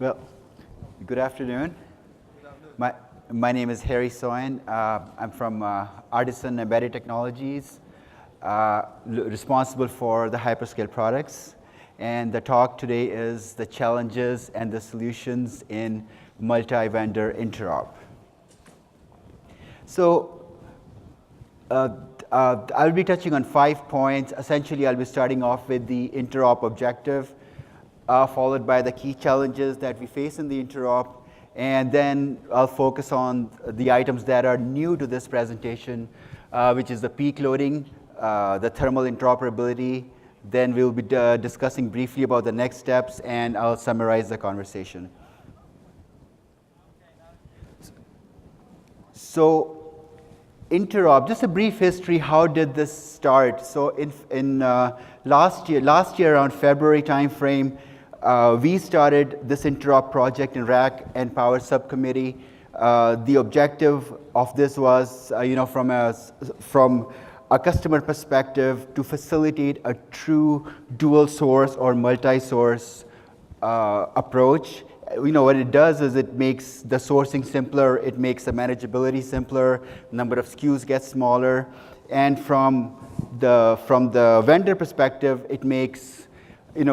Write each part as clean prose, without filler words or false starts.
Well, good afternoon. My name is Harry Soin. I'm from Artisan Embedded Technologies, responsible for the hyperscale products. And the talk today is the challenges and the solutions in multi-vendor interop. So I'll be touching on 5 points. Essentially, I'll be starting off with the interop objective, followed by the key challenges that we face in the interop, and then I'll focus on the items that are new to this presentation, which is the peak loading, the thermal interoperability. Then we'll be discussing briefly about the next steps, and I'll summarize the conversation. So Interop, just a brief history, how did this start? So in last year around February timeframe, we started this Interop project in Rack and Power Subcommittee. The objective of this was, from a customer perspective, to facilitate a true dual source or multi-source approach. What it does is it makes the sourcing simpler, it makes the manageability simpler, number of SKUs gets smaller, and from the vendor perspective, it makes,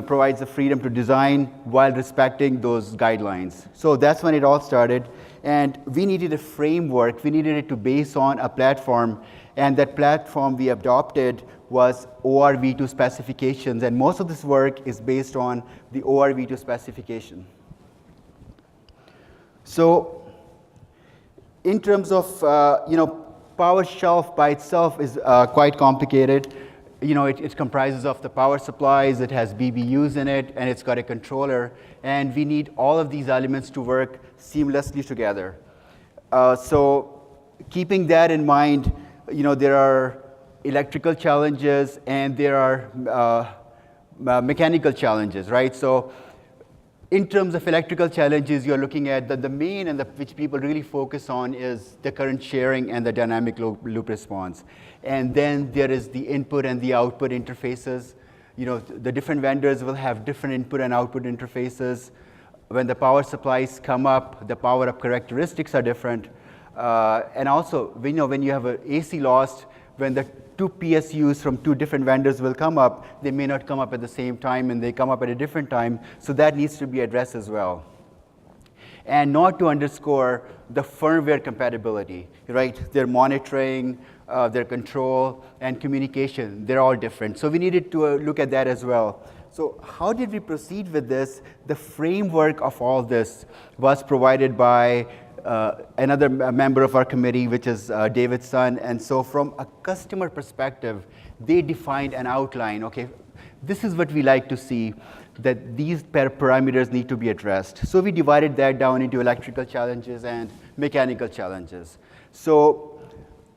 provides the freedom to design while respecting those guidelines. So that's when it all started, and we needed a framework, we needed it to base on a platform, and that platform we adopted was ORV2 specifications, and most of this work is based on the ORV2 specification. So in terms of, power shelf by itself is quite complicated. It comprises of the power supplies, it has BBUs in it, and it's got a controller. And we need all of these elements to work seamlessly together. So keeping that in mind, there are electrical challenges and there are mechanical challenges, right? So in terms of electrical challenges, you're looking at the main and which people really focus on is the current sharing and the dynamic loop response. And then there is the input and the output interfaces. The different vendors will have different input and output interfaces. When the power supplies come up, the power up characteristics are different. And also, when you have an AC loss, when the two PSUs from two different vendors will come up, they may not come up at the same time, and they come up at a different time, so that needs to be addressed as well. And not to underscore the firmware compatibility, right? Their monitoring, their control, and communication, they're all different. So we needed to look at that as well. So how did we proceed with this? The framework of all this was provided by another member of our committee, which is David's son. And so from a customer perspective, they defined an outline. Okay, this is what we like to see, that these parameters need to be addressed. So we divided that down into electrical challenges and mechanical challenges. So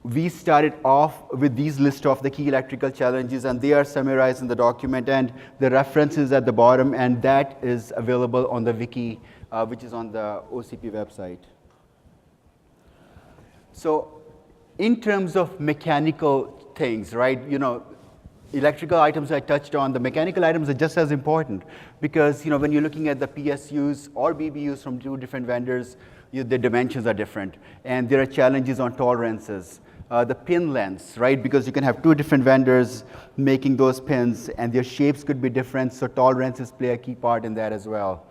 we started off with these list of the key electrical challenges, and they are summarized in the document, and the reference is at the bottom, and that is available on the wiki, which is on the OCP website. So in terms of mechanical things, right, electrical items I touched on, the mechanical items are just as important, because when you're looking at the PSUs or BBUs from two different vendors, the dimensions are different, and there are challenges on tolerances. The pin lengths, right, because you can have two different vendors making those pins, and their shapes could be different, so tolerances play a key part in that as well.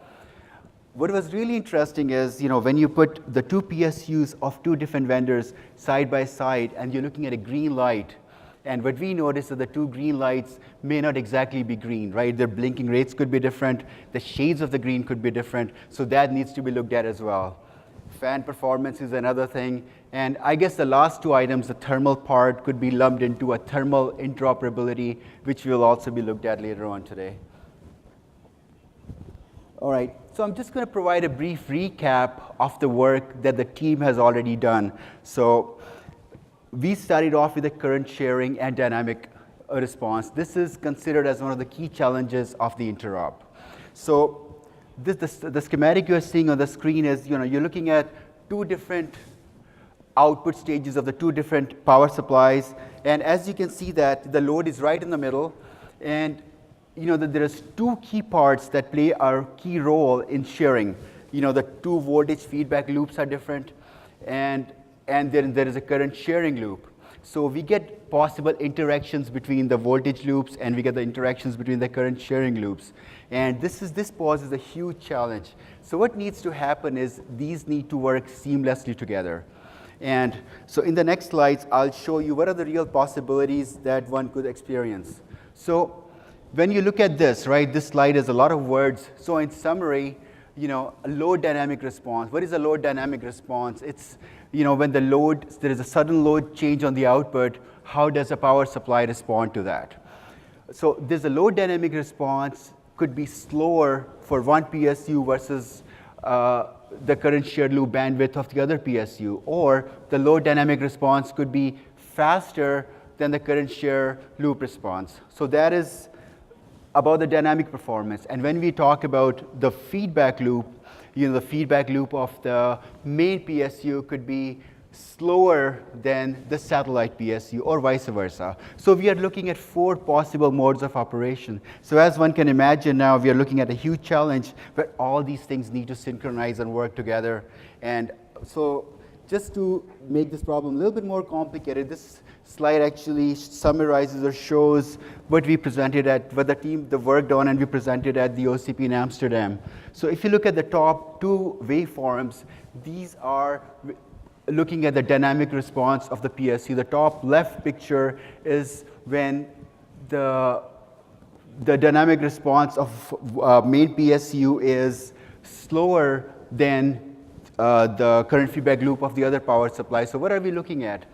What was really interesting is, when you put the two PSUs of two different vendors side by side, and you're looking at a green light, and what we noticed is that the two green lights may not exactly be green, right? Their blinking rates could be different, the shades of the green could be different, so that needs to be looked at as well. Fan performance is another thing, and I guess the last two items, the thermal part, could be lumped into a thermal interoperability, which will also be looked at later on today. All right, so I'm just going to provide a brief recap of the work that the team has already done. So we started off with the current sharing and dynamic response. This is considered as one of the key challenges of the interop. So the schematic you're seeing on the screen is, you're looking at two different output stages of the two different power supplies. And as you can see that the load is right in the middle, and that there is two key parts that play a key role in shearing. The two voltage feedback loops are different, and then there is a current shearing loop. So we get possible interactions between the voltage loops, and we get the interactions between the current shearing loops. And this poses a huge challenge. So what needs to happen is these need to work seamlessly together. And so in the next slides, I'll show you what are the real possibilities that one could experience. So when you look at this, right, this slide is a lot of words. So in summary, a load dynamic response. What is a load dynamic response? It's, when there is a sudden load change on the output, how does a power supply respond to that? So there's a load dynamic response could be slower for one PSU versus the current shear loop bandwidth of the other PSU, or the load dynamic response could be faster than the current shear loop response. So that is about the dynamic performance. And when we talk about the feedback loop, the feedback loop of the main PSU could be slower than the satellite PSU or vice versa. So we are looking at 4 possible modes of operation. So as one can imagine now, we are looking at a huge challenge where all these things need to synchronize and work together. And so just to make this problem a little bit more complicated, this slide actually summarizes or shows what we presented what the team worked on and we presented at the OCP in Amsterdam. So if you look at the top 2 waveforms, these are looking at the dynamic response of the PSU. The top left picture is when the dynamic response of main PSU is slower than the current feedback loop of the other power supply. So what are we looking at?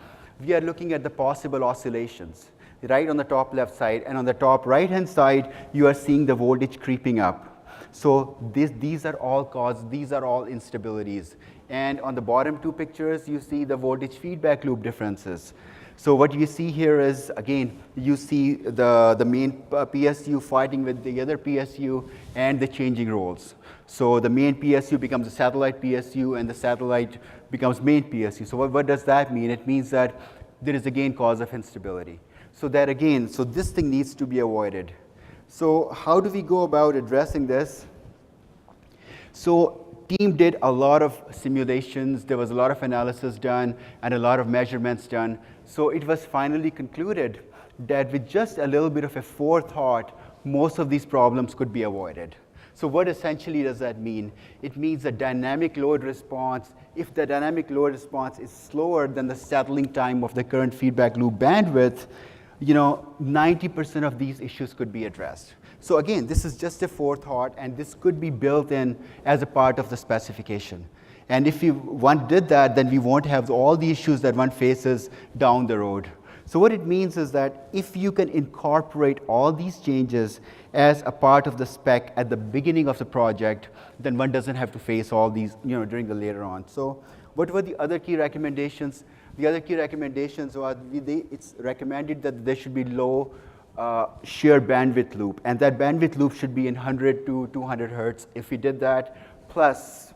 We are looking at the possible oscillations, right on the top left side. And on the top right-hand side, you are seeing the voltage creeping up. So these are all instabilities. And on the bottom 2 pictures, you see the voltage feedback loop differences. So what you see here is, again, you see the main PSU fighting with the other PSU and the changing roles. So the main PSU becomes a satellite PSU and the satellite becomes main PSU. So what does that mean? It means that there is again cause of instability. So this thing needs to be avoided. So how do we go about addressing this? So team did a lot of simulations, there was a lot of analysis done and a lot of measurements done. So it was finally concluded that with just a little bit of a forethought, most of these problems could be avoided. So what essentially does that mean? It means a dynamic load response. If the dynamic load response is slower than the settling time of the current feedback loop bandwidth, 90% of these issues could be addressed. So again, this is just a forethought, and this could be built in as a part of the specification. And if one did that, then we won't have all the issues that one faces down the road. So what it means is that if you can incorporate all these changes as a part of the spec at the beginning of the project, then one doesn't have to face all these during the later on. So what were the other key recommendations? The other key recommendations were it's recommended that there should be low shear bandwidth loop, and that bandwidth loop should be in 100 to 200 hertz. If we did that, plus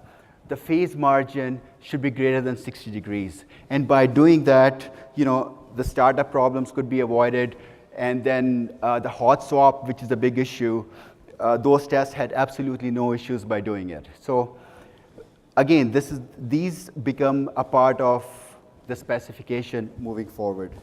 the phase margin should be greater than 60 degrees. And by doing that, the startup problems could be avoided. And then the hot swap, which is a big issue, those tests had absolutely no issues by doing it. So again, these become a part of the specification moving forward.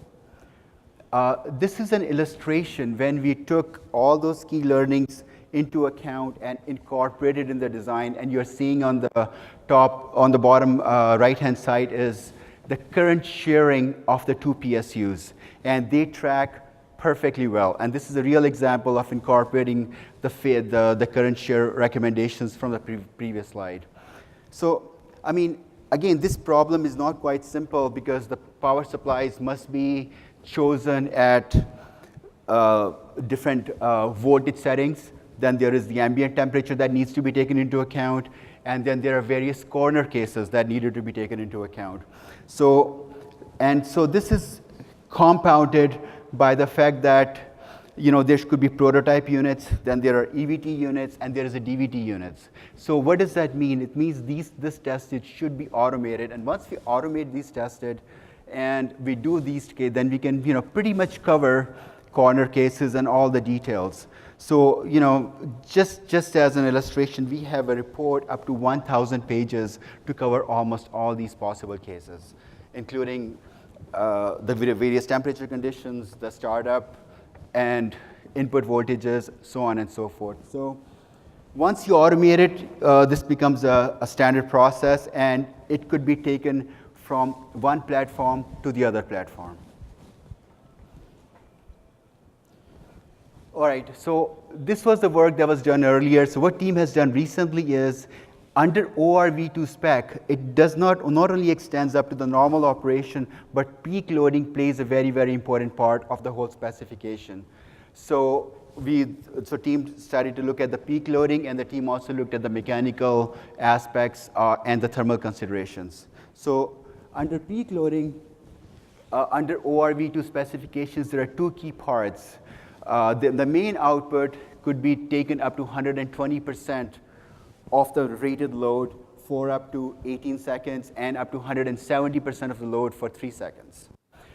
This is an illustration when we took all those key learnings into account and incorporated in the design. And you're seeing on the bottom right-hand side is the current shearing of the 2 PSUs. And they track perfectly well. And this is a real example of incorporating the current shear recommendations from the previous slide. So, I mean, again, this problem is not quite simple because the power supplies must be chosen at different voltage settings. Then there is the ambient temperature that needs to be taken into account. And then there are various corner cases that needed to be taken into account. So this is compounded by the fact that there could be prototype units, then there are EVT units, and there is a DVT units. So what does that mean? It means this tested should be automated. And once we automate these tested and we do these, then we can pretty much cover corner cases and all the details. So, just as an illustration, we have a report up to 1,000 pages to cover almost all these possible cases, including the various temperature conditions, the startup, and input voltages, so on and so forth. So once you automate it, this becomes a standard process, and it could be taken from one platform to the other platform. All right, so this was the work that was done earlier. So what team has done recently is, under ORV2 spec, it does not only extends up to the normal operation, but peak loading plays a very, very important part of the whole specification. So team started to look at the peak loading, and the team also looked at the mechanical aspects and the thermal considerations. So under peak loading, under ORV2 specifications, there are two key parts. The main output could be taken up to 120% of the rated load for up to 18 seconds and up to 170% of the load for 3 seconds.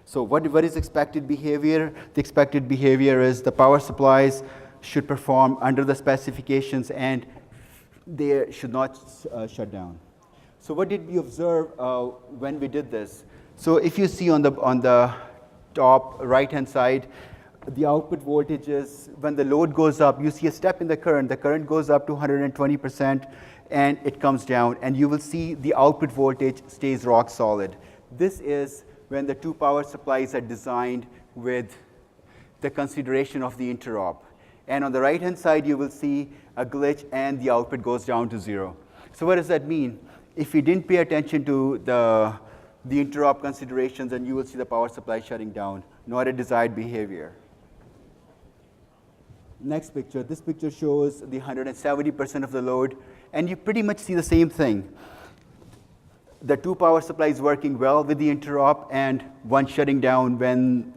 So what is expected behavior? The expected behavior is the power supplies should perform under the specifications, and they should not shut down. So what did we observe when we did this? So if you see on the top right-hand side, the output voltages, when the load goes up, you see a step in the current. The current goes up to 120%, and it comes down. And you will see the output voltage stays rock solid. This is when the two power supplies are designed with the consideration of the interop. And on the right-hand side, you will see a glitch, and the output goes down to 0. So what does that mean? If you didn't pay attention to the interop considerations, then you will see the power supply shutting down, not a desired behavior. Next picture. This picture shows the 170% of the load, and you pretty much see the same thing. The two power supplies working well with the interop, and one shutting down when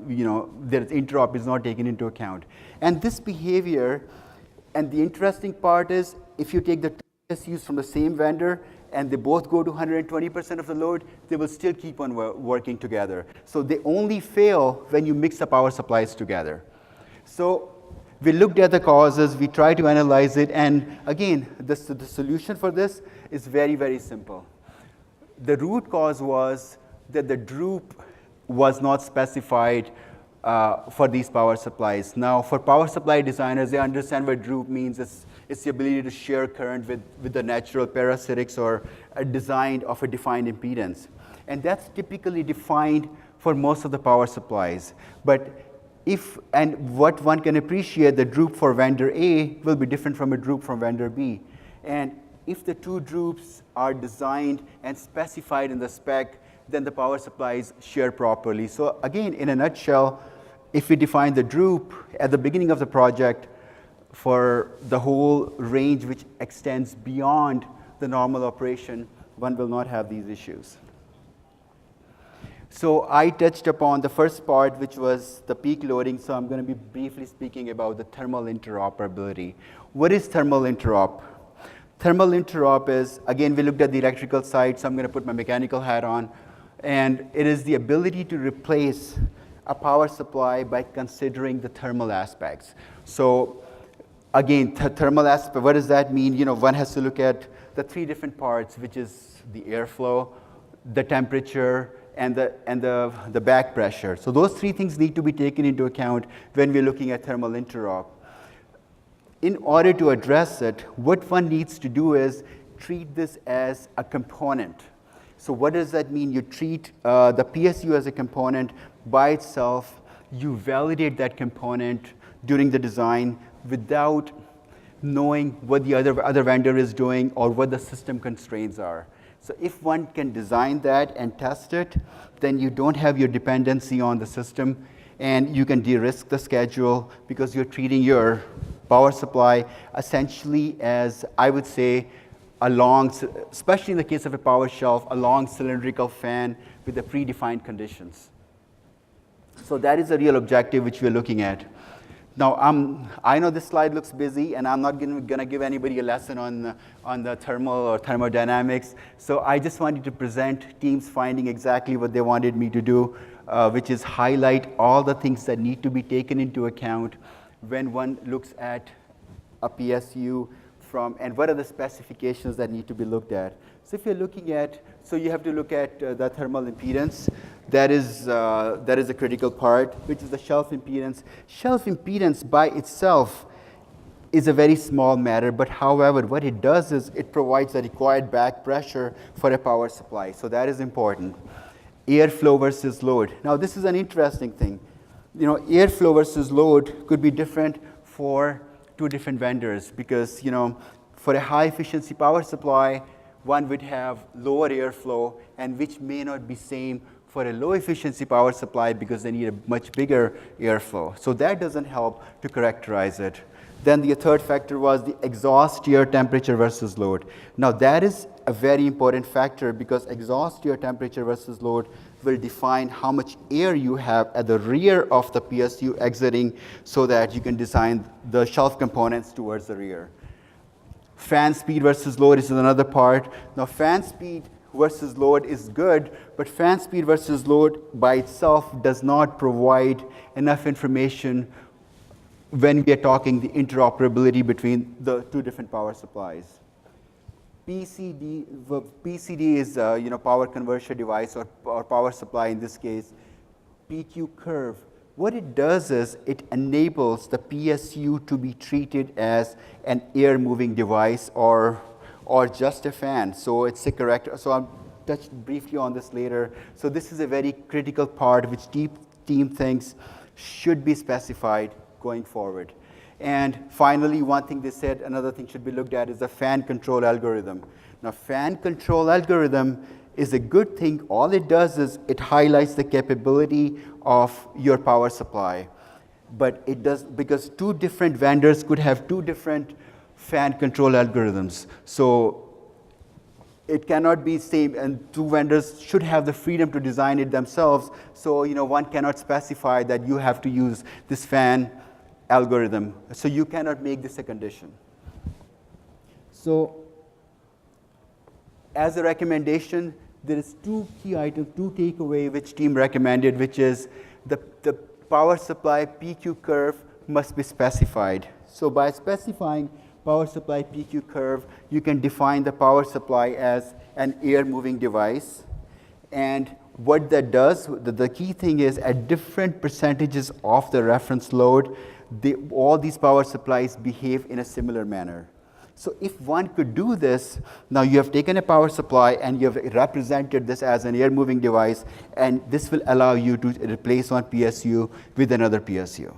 the interop is not taken into account. And this behavior, and the interesting part is, if you take the two PSUs from the same vendor and they both go to 120% of the load, they will still keep on working together. So they only fail when you mix the power supplies together. So we looked at the causes, we tried to analyze it, and again, the solution for this is very, very simple. The root cause was that the droop was not specified for these power supplies. Now, for power supply designers, they understand what droop means. It's the ability to share current with the natural parasitics or a design of a defined impedance. And that's typically defined for most of the power supplies. But what one can appreciate, the droop for vendor A will be different from a droop from vendor B. And if the two droops are designed and specified in the spec, then the power supplies share properly. So again, in a nutshell, if we define the droop at the beginning of the project for the whole range which extends beyond the normal operation, one will not have these issues. So I touched upon the first part, which was the peak loading, so I'm going to be briefly speaking about the thermal interoperability. What is thermal interop? Thermal interop is, again, we looked at the electrical side, so I'm going to put my mechanical hat on, and it is the ability to replace a power supply by considering the thermal aspects. So again, thermal aspect, what does that mean? One has to look at the three different parts, which is the airflow, the temperature, and the back pressure. So those three things need to be taken into account when we're looking at thermal interop. In order to address it, what one needs to do is treat this as a component. So what does that mean? You treat the PSU as a component by itself. You validate that component during the design without knowing what the other vendor is doing or what the system constraints are. So if one can design that and test it, then you don't have your dependency on the system, and you can de-risk the schedule because you're treating your power supply essentially as, I would say, especially in the case of a power shelf, a long cylindrical fan with the predefined conditions. So that is the real objective which we're looking at. Now, I know this slide looks busy, and I'm not going to give anybody a lesson on the thermal or thermodynamics. So I just wanted to present teams finding exactly what they wanted me to do, which is highlight all the things that need to be taken into account when one looks at a PSU from, and what are the specifications that need to be looked at. So if you're looking at, so you have to look at the thermal impedance. That is a critical part, which is the shelf impedance. Shelf impedance by itself is a very small matter, but however, what it does is it provides the required back pressure for a power supply. So that is important. Airflow versus load. Now this is an interesting thing. You know, airflow versus load could be different for two different vendors because, you know, for a high efficiency power supply, one would have lower airflow and which may not be same for a low efficiency power supply because they need a much bigger airflow. So that doesn't help to characterize it. Then the third factor was the exhaust air temperature versus load. Now that is a very important factor because exhaust air temperature versus load will define how much air you have at the rear of the PSU exiting so that you can design the shelf components towards the rear. Fan speed versus load is another part. Now fan speed versus load is good, but fan speed versus load by itself does not provide enough information when we are talking the interoperability between the two different power supplies. PCD is you know, power conversion device or power supply in this case. PQ curve, what it does is it enables the PSU to be treated as an air moving device or just a fan. So it's a correct, so I'll touch briefly on this later. So this is a very critical part which team thinks should be specified going forward. And finally, one thing they said, another thing should be looked at is the fan control algorithm. Now, fan control algorithm is a good thing. All it does is it highlights the capability of your power supply. But it does, because two different vendors could have two different fan control algorithms. So it cannot be same, and two vendors should have the freedom to design it themselves. So, you know, one cannot specify that you have to use this fan algorithm. So you cannot make this a condition. So as a recommendation, there is two key items, two takeaway which team recommended, which is the power supply PQ curve must be specified. So by specifying power supply PQ curve, you can define the power supply as an air moving device. And what that does, the key thing is at different percentages of the reference load, all these power supplies behave in a similar manner. So if one could do this, now you have taken a power supply and you have represented this as an air moving device, and this will allow you to replace one PSU with another PSU.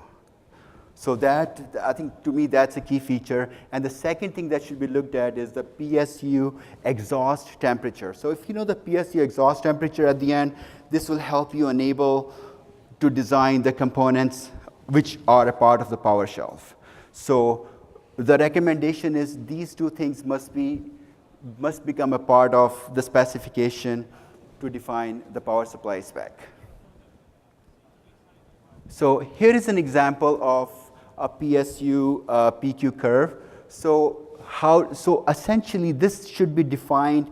So that, I think to me, that's a key feature. And the second thing that should be looked at is the PSU exhaust temperature. So if you know the PSU exhaust temperature at the end, this will help you enable to design the components which are a part of the power shelf. So the recommendation is these two things must become a part of the specification to define the power supply spec. So here is an example of a PSU PQ curve. So essentially this should be defined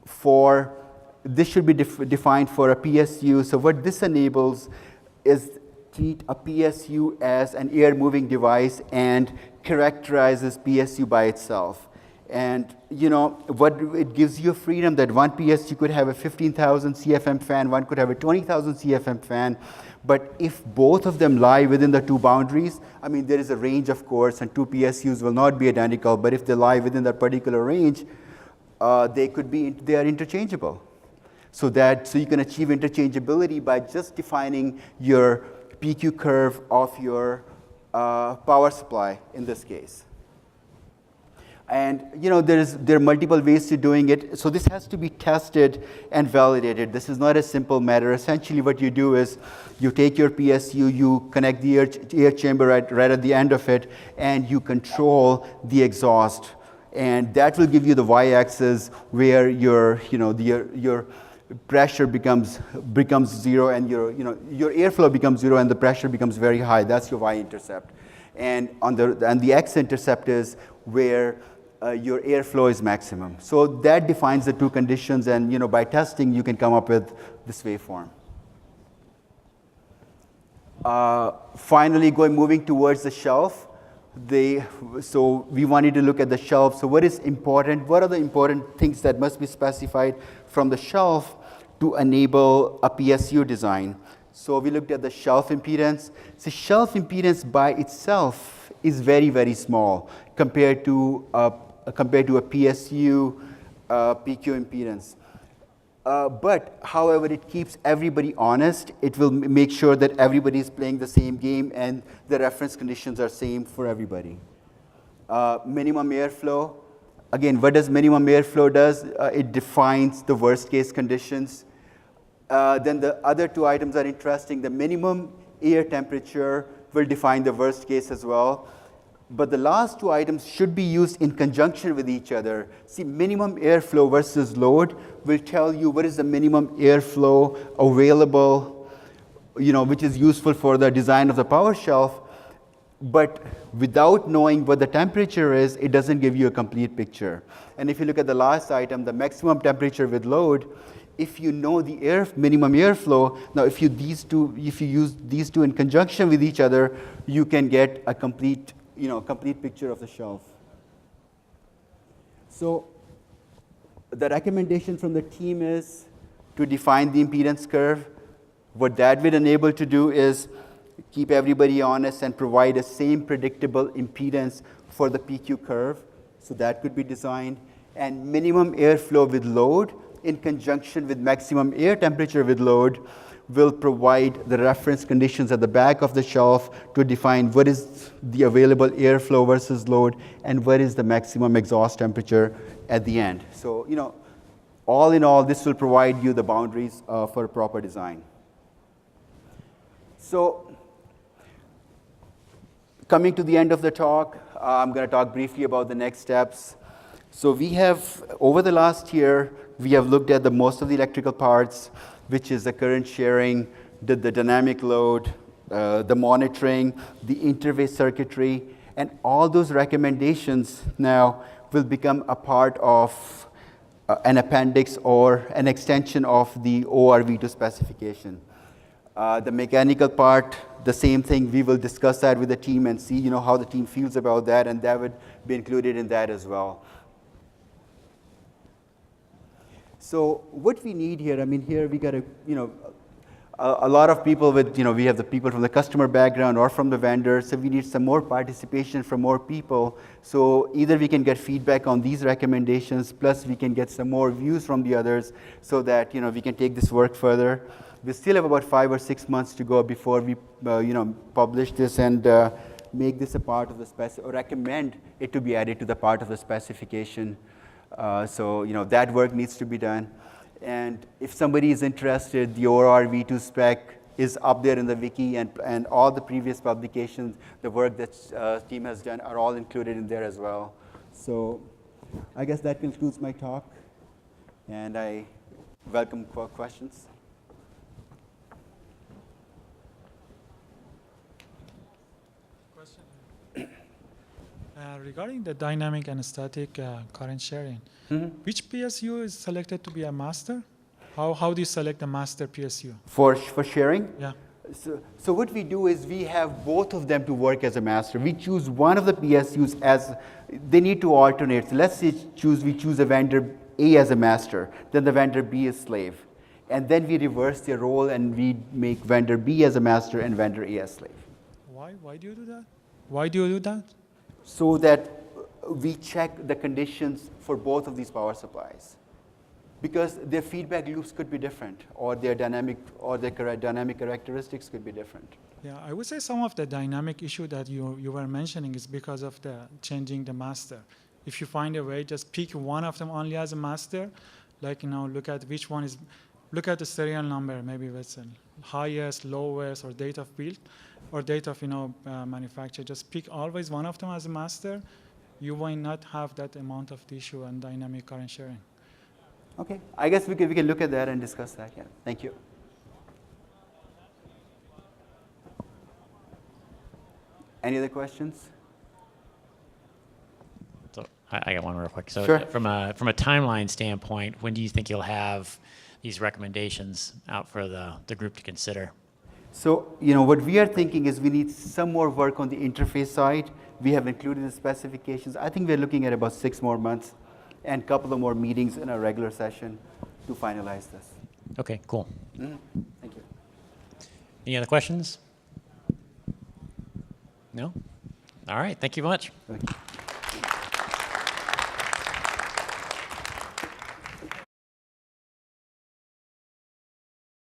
for defined for a PSU. So what this enables is treat a PSU as an air moving device and characterizes PSU by itself. And you know what, it gives you freedom that one PSU could have a 15,000 CFM fan, one could have a 20,000 CFM fan. But if both of them lie within the two boundaries, I mean there is a range of course, and two PSUs will not be identical. But if they lie within that particular range, they are interchangeable. So you can achieve interchangeability by just defining your PQ curve of your power supply in this case. And you know there are multiple ways to doing it. So this has to be tested and validated. This is not a simple matter. Essentially what you do is you take your PSU, you connect the air chamber right at the end of it, and you control the exhaust. And that will give you the y-axis where your pressure becomes zero, and your airflow becomes zero, and the pressure becomes very high. That's your y-intercept. And the x-intercept is where your airflow is maximum. So that defines the two conditions, and by testing you can come up with this waveform. Finally, moving towards the shelf. So we wanted to look at the shelf. So what is important? What are the important things that must be specified from the shelf to enable a PSU design? So we looked at the shelf impedance. So shelf impedance by itself is very, very small compared to a PSU PQ impedance. But, however, it keeps everybody honest. It will make sure that everybody is playing the same game and the reference conditions are same for everybody. Minimum airflow. Again, what does minimum airflow does? It defines the worst case conditions. Then the other two items are interesting. The minimum air temperature will define the worst case as well. But the last two items should be used in conjunction with each other. See, minimum airflow versus load will tell you what is the minimum airflow available, which is useful for the design of the power shelf. But without knowing what the temperature is, it doesn't give you a complete picture. And if you look at the last item, the maximum temperature with load, if you know the minimum airflow, now if you use these two in conjunction with each other, you can get a complete picture of the shelf. So the recommendation from the team is to define the impedance curve. What that will enable to do is keep everybody honest and provide a same predictable impedance for the PQ curve. So that could be designed. And minimum airflow with load in conjunction with maximum air temperature with load will provide the reference conditions at the back of the shelf to define what is the available airflow versus load and what is the maximum exhaust temperature at the end. So, all in all, this will provide you the boundaries for a proper design. So, coming to the end of the talk, I'm going to talk briefly about the next steps. So we have, over the last year, we have looked at most of the electrical parts, which is the current sharing, the dynamic load, the monitoring, the interface circuitry, and all those recommendations now will become a part of an appendix or an extension of the ORV2 specification. The mechanical part, the same thing, we will discuss that with the team and see how the team feels about that, and that would be included in that as well. So what we need here, here we got a lot of people with, we have the people from the customer background or from the vendors, so we need some more participation from more people. So either we can get feedback on these recommendations, plus we can get some more views from the others so that, we can take this work further. We still have about 5 or 6 months to go before we, publish this and make this a part of the or recommend it to be added to the part of the specification. So, that work needs to be done. And if somebody is interested, the ORV2 spec is up there in the wiki, and all the previous publications, the work that team has done are all included in there as well. So I guess that concludes my talk, and I welcome questions. Regarding the dynamic and static current sharing, which PSU is selected to be a master? How do you select a master PSU? For sharing? Yeah. So what we do is we have both of them to work as a master. We choose one of the PSUs as, they need to alternate. So let's say we choose a vendor A as a master, then the vendor B is slave. And then we reverse their role and we make vendor B as a master and vendor A as slave. Why do you do that? Why do you do that? So that we check the conditions for both of these power supplies, because their feedback loops could be different, or their dynamic characteristics could be different. Yeah, I would say some of the dynamic issue that you were mentioning is because of the changing the master. If you find a way, just pick one of them only as a master, like look at which one is, look at the serial number, maybe it's highest, lowest, or date of build, or date of manufacture. Just pick always one of them as a master. You will not have that amount of issue and dynamic current sharing. Okay, I guess we can look at that and discuss that. Yeah, thank you. Any other questions? So I got one real quick. So sure. From a timeline standpoint, when do you think you'll have these recommendations out for the group to consider? So, what we are thinking is we need some more work on the interface side. We have included the specifications. I think we're looking at about 6 more months and a couple of more meetings in a regular session to finalize this. Okay, cool. Thank you. Any other questions? No? All right, thank you much. Thank you.